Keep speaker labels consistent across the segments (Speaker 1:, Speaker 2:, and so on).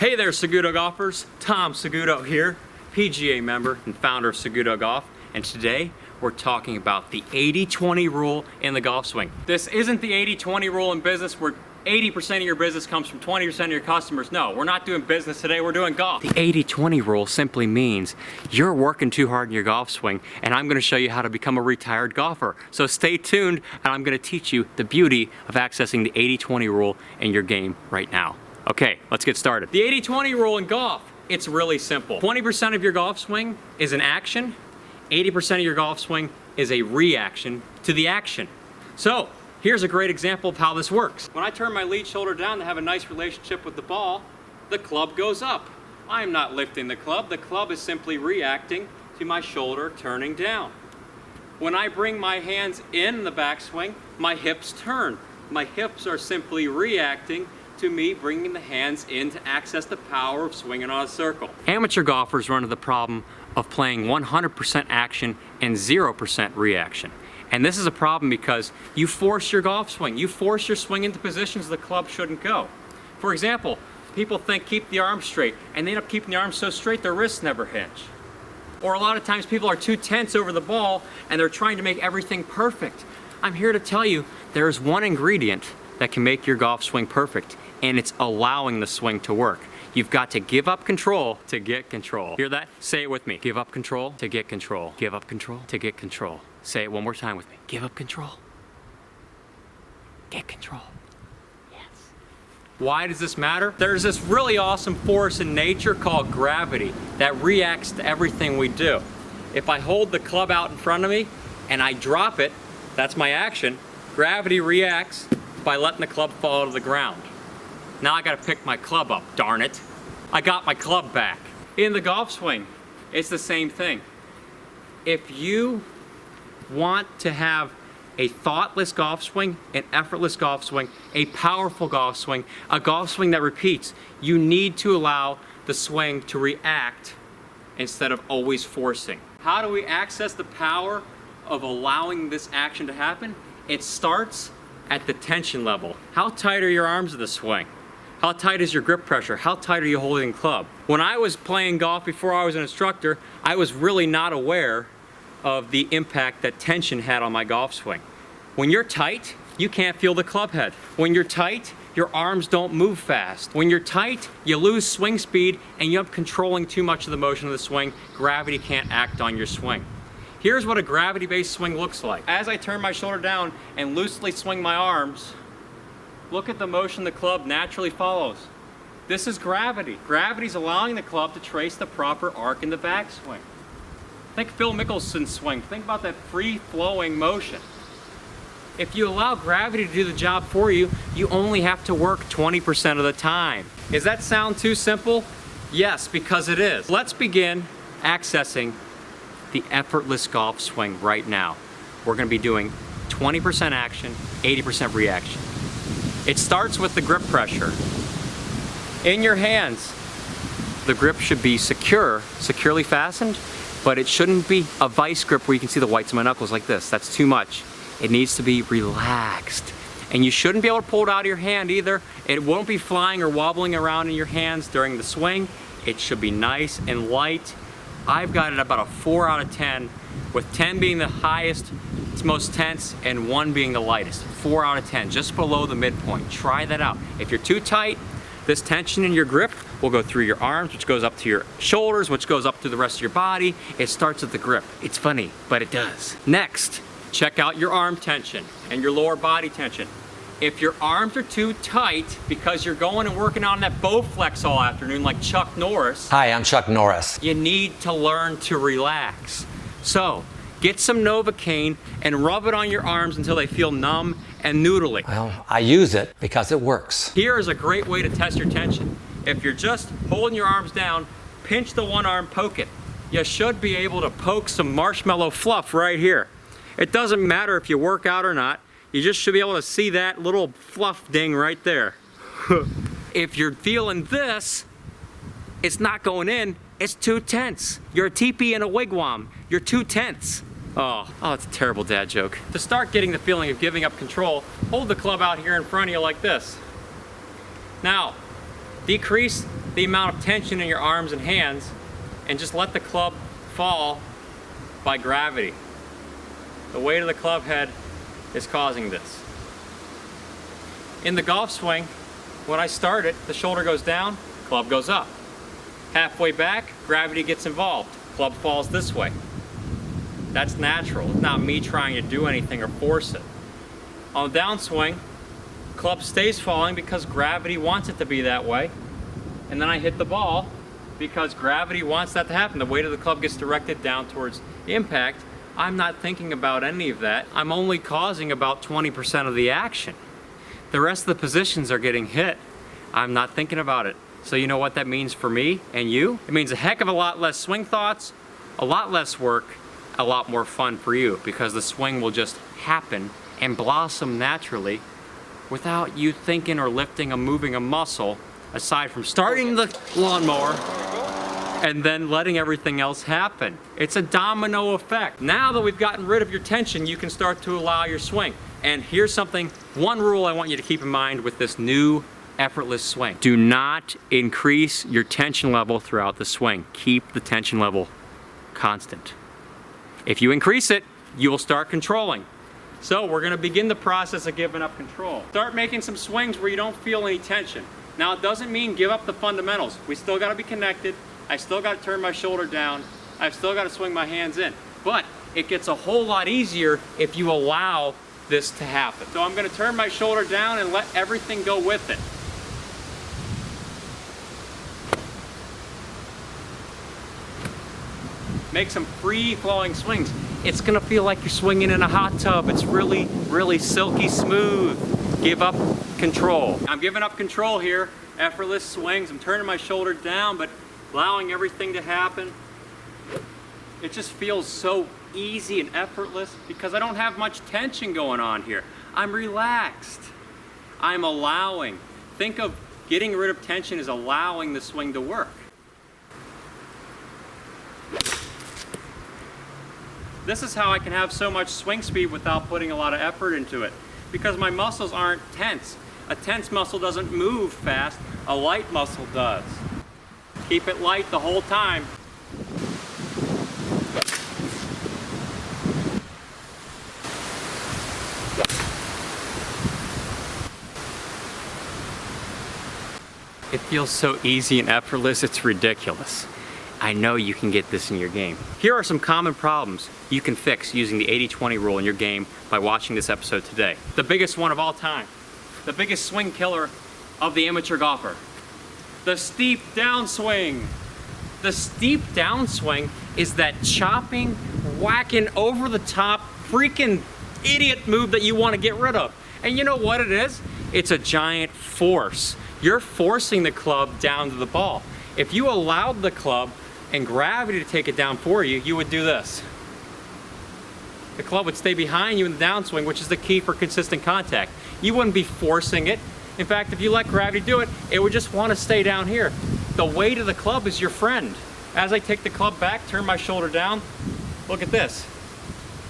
Speaker 1: Hey there, Saguto golfers. Tom Saguto here, PGA member and founder of SagutoGolf, and today we're talking about the 80-20 rule in the golf swing. This isn't the 80-20 rule in business where 80% of your business comes from 20% of your customers. No, we're not doing business today, we're doing golf. The 80-20 rule simply means you're working too hard in your golf swing, and I'm gonna show you how to become a retired golfer. So stay tuned, and I'm gonna teach you the beauty of accessing the 80-20 rule in your game right now. Okay, let's get started. The 80-20 rule in golf, it's really simple. 20% of your golf swing is an action, 80% of your golf swing is a reaction to the action. So, here's a great example of how this works. When I turn my lead shoulder down to have a nice relationship with the ball, the club goes up. I'm not lifting the club is simply reacting to my shoulder turning down. When I bring my hands in the backswing, my hips turn. My hips are simply reacting to me bringing the hands in to access the power of swinging on a circle. Amateur golfers run into the problem of playing 100% action and 0% reaction. And this is a problem because you force your golf swing. You force your swing into positions the club shouldn't go. For example, people think keep the arms straight, and they end up keeping the arms so straight their wrists never hinge. Or a lot of times people are too tense over the ball and they're trying to make everything perfect. I'm here to tell you there's one ingredient that can make your golf swing perfect, and it's allowing the swing to work. You've got to give up control to get control. Hear that? Say it with me. Give up control to get control. Give up control to get control. Say it one more time with me. Give up control. Get control. Yes. Why does this matter? There's this really awesome force in nature called gravity that reacts to everything we do. If I hold the club out in front of me and I drop it, that's my action. Gravity reacts by letting the club fall to the ground. Now I gotta pick my club up, darn it. I got my club back. In the golf swing, it's the same thing. If you want to have a thoughtless golf swing, an effortless golf swing, a powerful golf swing, a golf swing that repeats, you need to allow the swing to react instead of always forcing. How do we access the power of allowing this action to happen? It starts at the tension level. How tight are your arms in the swing? How tight is your grip pressure? How tight are you holding the club? When I was playing golf before I was an instructor, I was really not aware of the impact that tension had on my golf swing. When you're tight, you can't feel the club head. When you're tight, your arms don't move fast. When you're tight, you lose swing speed and you end up controlling too much of the motion of the swing. Gravity can't act on your swing. Here's what a gravity-based swing looks like. As I turn my shoulder down and loosely swing my arms, look at the motion the club naturally follows. This is gravity. Gravity's allowing the club to trace the proper arc in the backswing. Think Phil Mickelson's swing. Think about that free-flowing motion. If you allow gravity to do the job for you, you only have to work 20% of the time. Does that sound too simple? Yes, because it is. Let's begin accessing the effortless golf swing right now. We're gonna be doing 20% action, 80% reaction. It starts with the grip pressure. In your hands, the grip should be securely fastened, but it shouldn't be a vice grip where you can see the whites of my knuckles like this. That's too much. It needs to be relaxed. And you shouldn't be able to pull it out of your hand either. It won't be flying or wobbling around in your hands during the swing. It should be nice and light. I've got it about a 4 out of 10, with 10 being the highest, it's most tense, and 1 being the lightest. 4 out of 10, just below the midpoint. Try that out. If you're too tight, this tension in your grip will go through your arms, which goes up to your shoulders, which goes up to the rest of your body. It starts at the grip. It's funny, but it does. Next, check out your arm tension and your lower body tension. If your arms are too tight because you're going and working on that bow flex all afternoon like Chuck Norris.
Speaker 2: Hi, I'm Chuck Norris.
Speaker 1: You need to learn to relax. So, get some Novocaine and rub it on your arms until they feel numb and noodling.
Speaker 2: Well, I use it because it works.
Speaker 1: Here is a great way to test your tension. If you're just holding your arms down, pinch the one arm, poke it. You should be able to poke some marshmallow fluff right here. It doesn't matter if you work out or not. You just should be able to see that little fluff ding right there. If you're feeling this, it's not going in, it's too tense. You're a teepee in a wigwam. You're too tense. Oh, it's a terrible dad joke. To start getting the feeling of giving up control, hold the club out here in front of you like this. Now, decrease the amount of tension in your arms and hands and just let the club fall by gravity. The weight of the club head is causing this. In the golf swing, when I start it, the shoulder goes down, club goes up. Halfway back, gravity gets involved, club falls this way. That's natural. It's not me trying to do anything or force it. On the downswing, club stays falling because gravity wants it to be that way. And then I hit the ball because gravity wants that to happen. The weight of the club gets directed down towards impact. I'm not thinking about any of that. I'm only causing about 20% of the action. The rest of the positions are getting hit. I'm not thinking about it. So you know what that means for me and you? It means a heck of a lot less swing thoughts, a lot less work, a lot more fun for you, because the swing will just happen and blossom naturally without you thinking or lifting or moving a muscle, aside from starting the lawnmower and then letting everything else happen. It's a domino effect. Now that we've gotten rid of your tension, you can start to allow your swing. And here's one rule I want you to keep in mind with this new effortless swing. Do not increase your tension level throughout the swing. Keep the tension level constant. If you increase it, you will start controlling. So we're gonna begin the process of giving up control. Start making some swings where you don't feel any tension. Now it doesn't mean give up the fundamentals. We still gotta be connected. I still gotta turn my shoulder down. I've still gotta swing my hands in. But it gets a whole lot easier if you allow this to happen. So I'm gonna turn my shoulder down and let everything go with it. Make some free-flowing swings. It's gonna feel like you're swinging in a hot tub. It's really, really silky smooth. Give up control. I'm giving up control here. Effortless swings. I'm turning my shoulder down, but allowing everything to happen. It just feels so easy and effortless because I don't have much tension going on here. I'm relaxed. I'm allowing. Think of getting rid of tension as allowing the swing to work. This is how I can have so much swing speed without putting a lot of effort into it, because my muscles aren't tense. A tense muscle doesn't move fast, a light muscle does. Keep it light the whole time. It feels so easy and effortless, it's ridiculous. I know you can get this in your game. Here are some common problems you can fix using the 80-20 rule in your game by watching this episode today. The biggest one of all time, the biggest swing killer of the amateur golfer, the steep downswing. The steep downswing is that chopping, whacking over the top, freaking idiot move that you want to get rid of. And you know what it is? It's a giant force. You're forcing the club down to the ball. If you allowed the club and gravity to take it down for you, you would do this. The club would stay behind you in the downswing, which is the key for consistent contact. You wouldn't be forcing it. In fact, if you let gravity do it, it would just want to stay down here. The weight of the club is your friend. As I take the club back, turn my shoulder down, look at this.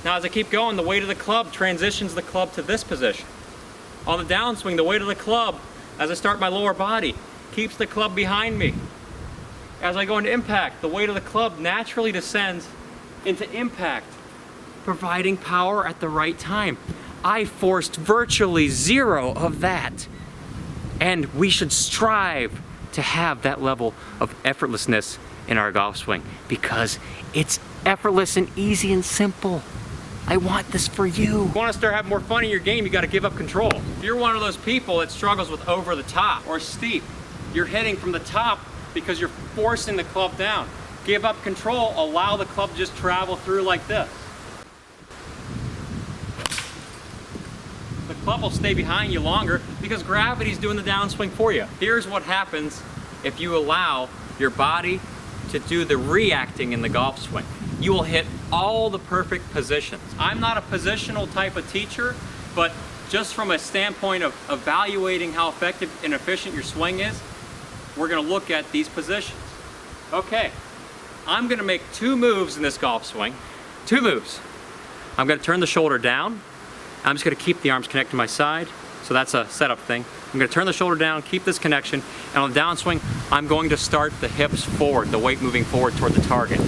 Speaker 1: Now as I keep going, the weight of the club transitions the club to this position. On the downswing, the weight of the club, as I start my lower body, keeps the club behind me. As I go into impact, the weight of the club naturally descends into impact, providing power at the right time. I forced virtually zero of that. And we should strive to have that level of effortlessness in our golf swing because it's effortless and easy and simple. I want this for you. If you want to start having more fun in your game, you got to give up control. If you're one of those people that struggles with over the top or steep, you're hitting from the top because you're forcing the club down. Give up control, allow the club to just travel through like this. The club will stay behind you longer because gravity's doing the downswing for you. Here's what happens if you allow your body to do the reacting in the golf swing. You will hit all the perfect positions. I'm not a positional type of teacher, but just from a standpoint of evaluating how effective and efficient your swing is, we're gonna look at these positions. Okay, I'm gonna make two moves in this golf swing. Two moves. I'm gonna turn the shoulder down. I'm just gonna keep the arms connected to my side. So that's a setup thing. I'm gonna turn the shoulder down, keep this connection, and on the downswing, I'm going to start the hips forward, the weight moving forward toward the target.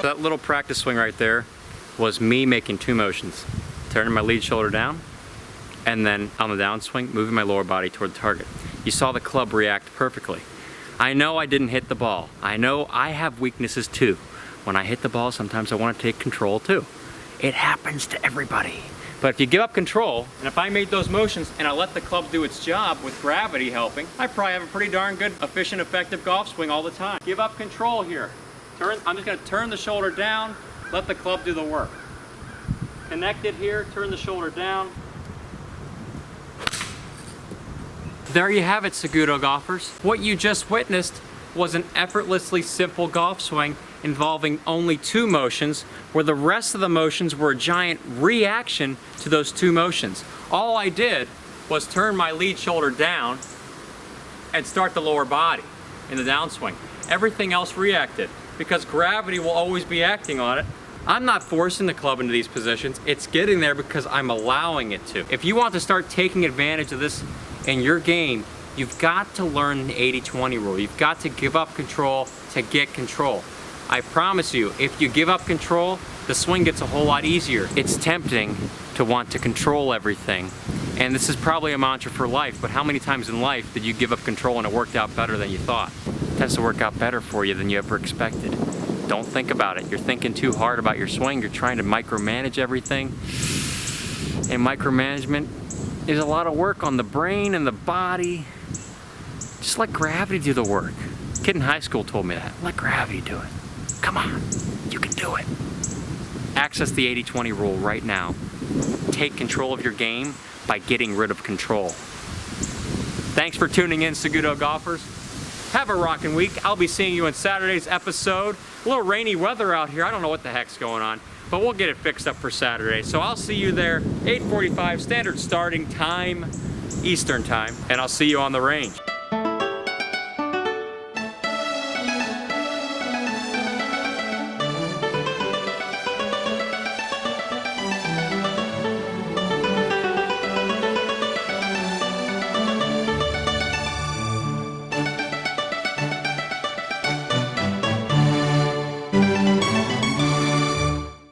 Speaker 1: That little practice swing right there was me making two motions. Turning my lead shoulder down, and then on the downswing, moving my lower body toward the target. You saw the club react perfectly. I know I didn't hit the ball. I know I have weaknesses too. When I hit the ball, sometimes I want to take control too. It happens to everybody. But if you give up control, and if I made those motions and I let the club do its job with gravity helping, I probably have a pretty darn good, efficient, effective golf swing all the time. Give up control here. I'm just gonna turn the shoulder down, let the club do the work. Connect it here, turn the shoulder down. There you have it, Saguto golfers. What you just witnessed was an effortlessly simple golf swing involving only two motions, where the rest of the motions were a giant reaction to those two motions. All I did was turn my lead shoulder down and start the lower body in the downswing. Everything else reacted, because gravity will always be acting on it. I'm not forcing the club into these positions. It's getting there because I'm allowing it to. If you want to start taking advantage of this in your game, you've got to learn the 80-20 rule. You've got to give up control to get control. I promise you, if you give up control, the swing gets a whole lot easier. It's tempting to want to control everything. And this is probably a mantra for life, but how many times in life did you give up control and it worked out better than you thought? It tends to work out better for you than you ever expected. Don't think about it. You're thinking too hard about your swing. You're trying to micromanage everything. And micromanagement is a lot of work on the brain and the body. Just let gravity do the work. A kid in high school told me that. Let gravity do it. Come on, you can do it. Access the 80-20 rule right now. Take control of your game by getting rid of control. Thanks for tuning in, Saguto golfers. Have a rockin' week. I'll be seeing you in Saturday's episode. A little rainy weather out here. I don't know what the heck's going on, but we'll get it fixed up for Saturday. So I'll see you there, 8:45 standard starting time, Eastern time, and I'll see you on the range.